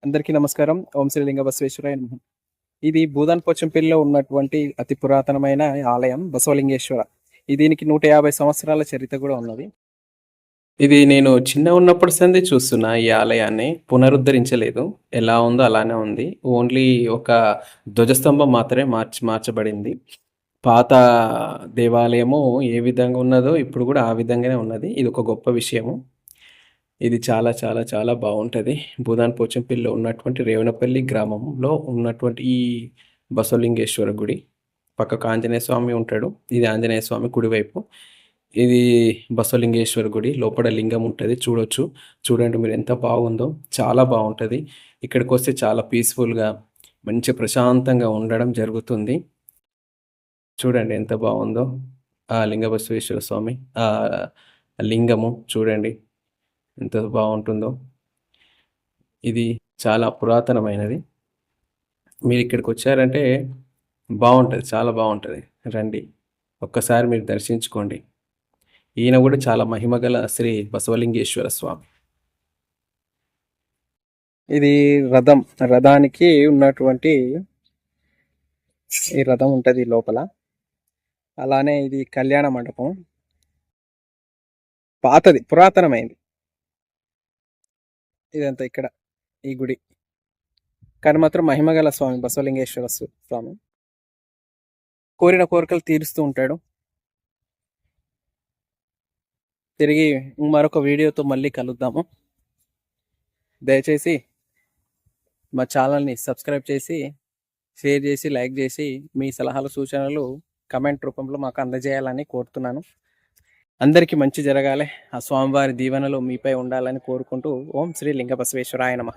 అందరికీ నమస్కారం. ఓం శ్రీ లింగ బసవేశ్వరాయ నమః. ఇది భూదాన్ పోచంపల్లిలో ఉన్నటువంటి అతి పురాతనమైన ఆలయం బసవలింగేశ్వర. దీనికి 150 సంవత్సరాల చరిత్ర కూడా ఉన్నది. ఇది నేను చిన్న ఉన్నప్పటి సంది చూస్తున్నా ఈ ఆలయాన్ని. పునరుద్ధరించలేదు. ఎలా ఉందో అలానే ఉంది. ఓన్లీ ఒక ధ్వజస్తంభం మాత్రమే మార్చబడింది. పాత దేవాలయము ఏ విధంగా ఉన్నదో ఇప్పుడు కూడా ఆ విధంగానే ఉన్నది. ఇది ఒక గొప్ప విషయము. ఇది చాలా చాలా చాలా బాగుంటుంది. భూదాన్ పోచంపల్లిలో ఉన్నటువంటి రేవనపల్లి గ్రామంలో ఉన్నటువంటి ఈ బసవలింగేశ్వర గుడి. పక్కకు ఆంజనేయ స్వామి ఉంటాడు. ఇది ఆంజనేయ స్వామి కుడివైపు. ఇది బసవలింగేశ్వర గుడి. లోపల లింగం ఉంటుంది, చూడొచ్చు. చూడండి మీరు ఎంత బాగుందో, చాలా బాగుంటుంది. ఇక్కడికి వస్తే చాలా పీస్ఫుల్గా మంచి ప్రశాంతంగా ఉండడం జరుగుతుంది. చూడండి ఎంత బాగుందో ఆ లింగ బసవేశ్వర స్వామి, ఆ లింగము చూడండి ఎంత బాగుంటుందో. ఇది చాలా పురాతనమైనది. మీరు ఇక్కడికి వచ్చారంటే బాగుంటుంది, చాలా బాగుంటుంది. రండి, ఒక్కసారి మీరు దర్శించుకోండి. ఈయన కూడా చాలా మహిమగల శ్రీ బసవలింగేశ్వర స్వామి. ఇది రథానికి ఉన్నటువంటి ఈ రథం ఉంటుంది లోపల. అలానే ఇది కళ్యాణ మండపం, పాతది, పురాతనమైంది. ఇదంతా ఇక్కడ ఈ గుడి. కానీ మాత్రం మహిమగల స్వామి బసవలింగేశ్వర స్వామి. కోరిన కోరికలు తీరుస్తూ ఉంటాడు. తిరిగి మరొక వీడియోతో మళ్ళీ కలుద్దాము. దయచేసి మా ఛానల్ని సబ్స్క్రైబ్ చేసి, షేర్ చేసి, లైక్ చేసి, మీ సలహాలు సూచనలు కమెంట్ రూపంలో మాకు అందజేయాలని కోరుతున్నాను. అందరికీ మంచి జరగాలి. ఆ స్వామివారి దీవెనలు మీపై ఉండాలని కోరుకుంటూ ఓం శ్రీ లింగ బసవేశ్వరాయ నమః.